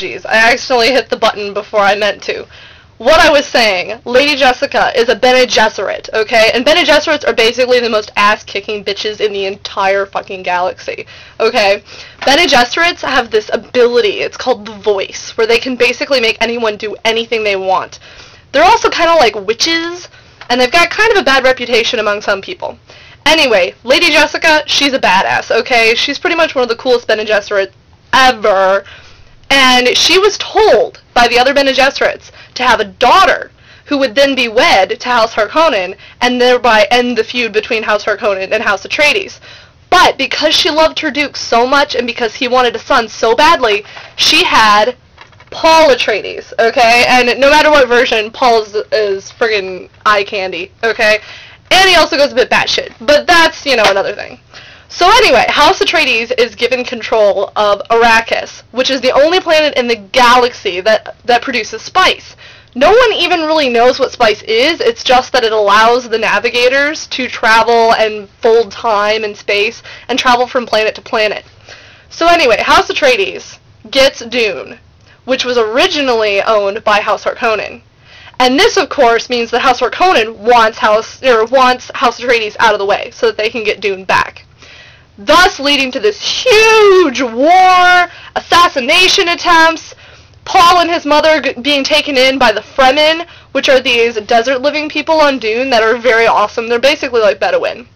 apologies. I accidentally hit the button before I meant to. What I was saying, Lady Jessica is a Bene Gesserit, okay? And Bene Gesserits are basically the most ass-kicking bitches in the entire fucking galaxy, okay? Bene Gesserits have this ability, it's called the Voice, where they can basically make anyone do anything they want. They're also kind of like witches, and they've got kind of a bad reputation among some people. Anyway, Lady Jessica, she's a badass, okay? She's pretty much one of the coolest Bene Gesserits ever. And she was told by the other Bene Gesserits to have a daughter who would then be wed to House Harkonnen and thereby end the feud between House Harkonnen and House Atreides. But because she loved her Duke so much and because he wanted a son so badly, she had Paul Atreides, okay? And no matter what version, Paul is friggin' eye candy, okay? And he also goes a bit batshit, but that's, you know, another thing. So anyway, House Atreides is given control of Arrakis, which is the only planet in the galaxy that produces spice. No one even really knows what spice is, it's just that it allows the navigators to travel and fold time and space and travel from planet to planet. So anyway, House Atreides gets Dune, which was originally owned by House Harkonnen. And this, of course, means that House Harkonnen wants House Atreides out of the way so that they can get Dune back. Thus leading to this huge war, assassination attempts, Paul and his mother being taken in by the Fremen, which are these desert-living people on Dune that are very awesome. They're basically like Bedouin.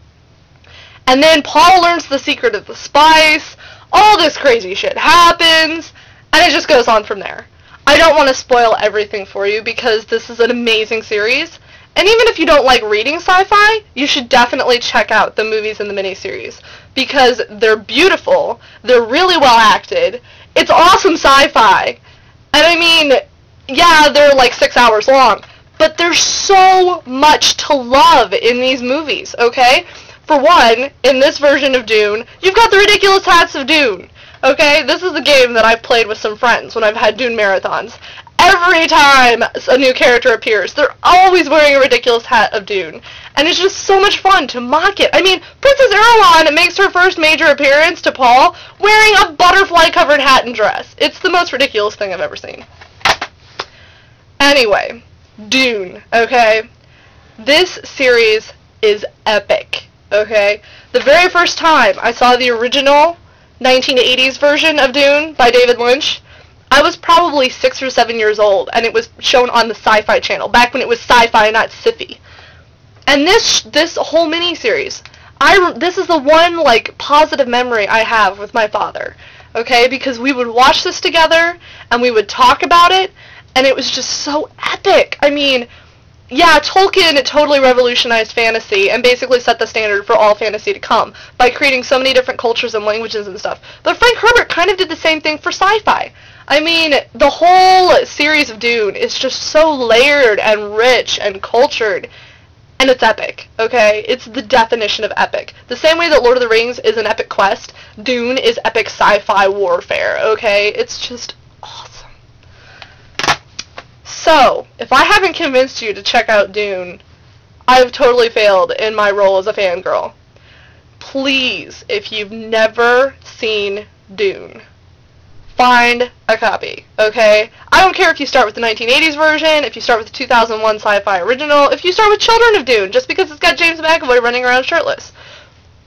And then Paul learns the secret of the spice, all this crazy shit happens, and it just goes on from there. I don't want to spoil everything for you because this is an amazing series. And even if you don't like reading sci-fi, you should definitely check out the movies and the miniseries because they're beautiful, they're really well acted, it's awesome sci-fi, and I mean, yeah, they're like 6 hours long, but there's so much to love in these movies, okay? For one, in this version of Dune, you've got the ridiculous hats of Dune, okay? This is a game that I've played with some friends when I've had Dune marathons. Every time a new character appears, they're always wearing a ridiculous hat of Dune. And it's just so much fun to mock it. I mean, Princess Erewhon makes her first major appearance to Paul wearing a butterfly-covered hat and dress. It's the most ridiculous thing I've ever seen. Anyway, Dune, okay? This series is epic, okay? The very first time I saw the original 1980s version of Dune by David Lynch, I was probably 6 or 7 years old, and it was shown on the Sci-Fi Channel, back when it was Sci-Fi, not Sci-Fi. And this whole miniseries, this is the one, like, positive memory I have with my father, okay? Because we would watch this together, and we would talk about it, and it was just so epic. I mean, yeah, Tolkien totally revolutionized fantasy and basically set the standard for all fantasy to come by creating so many different cultures and languages and stuff. But Frank Herbert kind of did the same thing for sci-fi. I mean, the whole series of Dune is just so layered and rich and cultured, and it's epic, okay? It's the definition of epic. The same way that Lord of the Rings is an epic quest, Dune is epic sci-fi warfare, okay? It's just awesome. So, if I haven't convinced you to check out Dune, I've totally failed in my role as a fangirl. Please, if you've never seen Dune, find a copy, okay? I don't care if you start with the 1980s version, if you start with the 2001 sci-fi original, if you start with Children of Dune, just because it's got James McAvoy running around shirtless.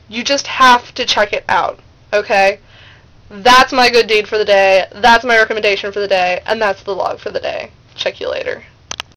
You just have to check it out, okay? That's my good deed for the day, that's my recommendation for the day, and that's the log for the day. Check you later.